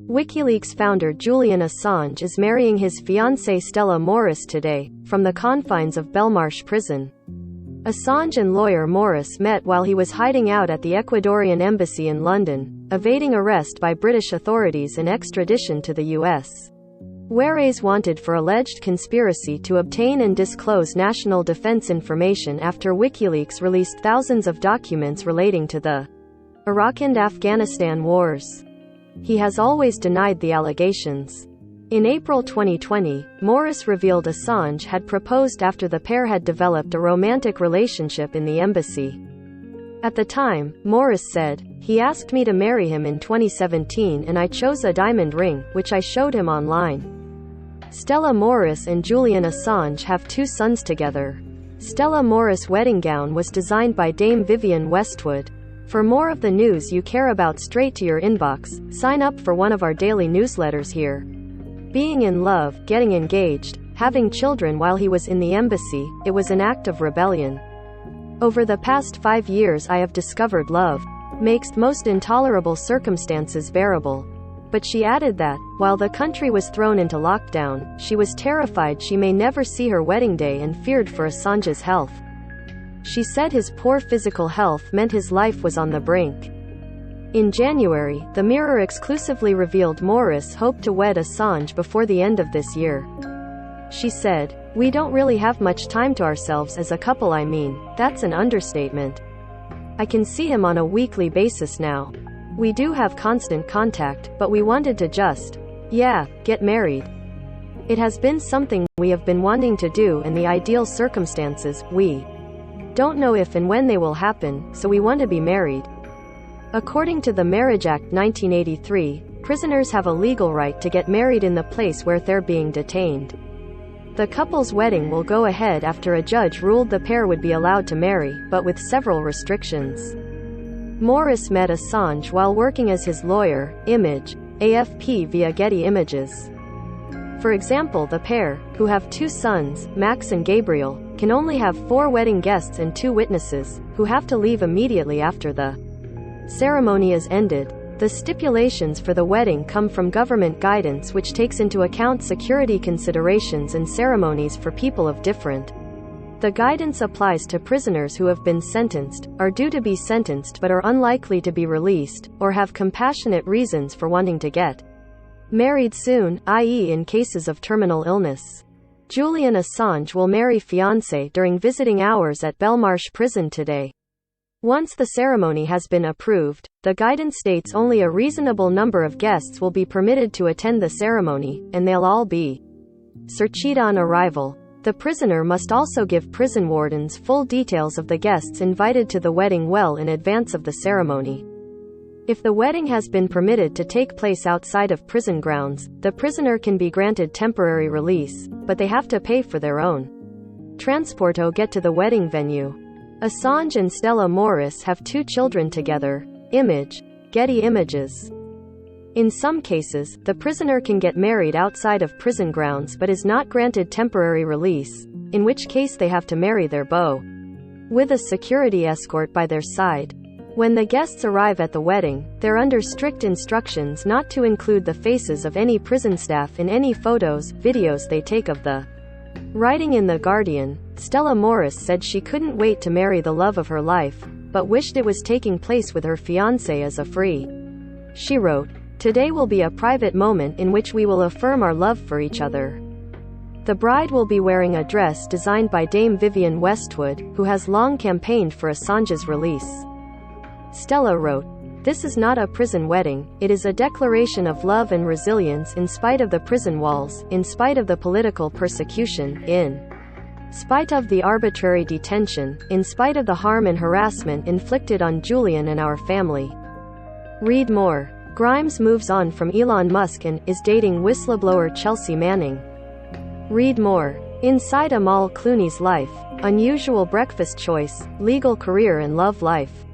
WikiLeaks founder Julian Assange is marrying his fiancée Stella Morris today, from the confines of Belmarsh prison. Assange and lawyer Morris met while he was hiding out at the Ecuadorian embassy in London, evading arrest by British authorities and extradition to the US. Morris wanted for alleged conspiracy to obtain and disclose national defense information after WikiLeaks released thousands of documents relating to the Iraq and Afghanistan wars. He has always denied the allegations. In April 2020, Morris revealed Assange had proposed after the pair had developed a romantic relationship in the embassy. At the time, Morris said, "He asked me to marry him in 2017 and I chose a diamond ring, which I showed him online." Stella Morris and Julian Assange have 2 sons together. Stella Morris' wedding gown was designed by Dame Vivienne Westwood. For more of the news you care about straight to your inbox, sign up for one of our daily newsletters here. Being in love, getting engaged, having children while he was in the embassy, it was an act of rebellion. Over the past 5 years I have discovered love makes most intolerable circumstances bearable. But she added that, while the country was thrown into lockdown, she was terrified she may never see her wedding day and feared for Assange's health. She said his poor physical health meant his life was on the brink. In January, the Mirror exclusively revealed Morris hoped to wed Assange before the end of this year. She said, "We don't really have much time to ourselves as a couple. I mean, that's an understatement. I can see him on a weekly basis now. We do have constant contact, but we wanted to just, get married. It has been something we have been wanting to do in the ideal circumstances. We don't know if and when they will happen, so we want to be married." According to the Marriage Act 1983, prisoners have a legal right to get married in the place where they're being detained. The couple's wedding will go ahead after a judge ruled the pair would be allowed to marry, but with several restrictions. Morris met Assange while working as his lawyer, Image, AFP via Getty Images. For example, the pair, who have 2 sons, Max and Gabriel, can only have 4 wedding guests and 2 witnesses, who have to leave immediately after the ceremony is ended. The stipulations for the wedding come from government guidance which takes into account security considerations and ceremonies for people of different. The guidance applies to prisoners who have been sentenced, are due to be sentenced but are unlikely to be released, or have compassionate reasons for wanting to get married soon, i.e. in cases of terminal illness. Julian Assange will marry fiancée during visiting hours at Belmarsh prison today. Once the ceremony has been approved, the guidance states only a reasonable number of guests will be permitted to attend the ceremony, and they'll all be searched on arrival. The prisoner must also give prison wardens full details of the guests invited to the wedding well in advance of the ceremony. If the wedding has been permitted to take place outside of prison grounds, the prisoner can be granted temporary release, but they have to pay for their own transport to get to the wedding venue. Assange and Stella Morris have 2 children together. Image, Getty Images. In some cases, the prisoner can get married outside of prison grounds but is not granted temporary release, in which case they have to marry their beau with a security escort by their side. When the guests arrive at the wedding, they're under strict instructions not to include the faces of any prison staff in any photos, videos they take of the writing in The Guardian. Stella Morris said she couldn't wait to marry the love of her life, but wished it was taking place with her fiancé as a free. She wrote, "Today will be a private moment in which we will affirm our love for each other." The bride will be wearing a dress designed by Dame Vivienne Westwood, who has long campaigned for Assange's release. Stella wrote, "This is not a prison wedding, it is a declaration of love and resilience in spite of the prison walls, in spite of the political persecution, in spite of the arbitrary detention, in spite of the harm and harassment inflicted on Julian and our family." Read more. Grimes moves on from Elon Musk and is dating whistleblower Chelsea Manning. Read more. Inside Amal Clooney's life, unusual breakfast choice, legal career and love life.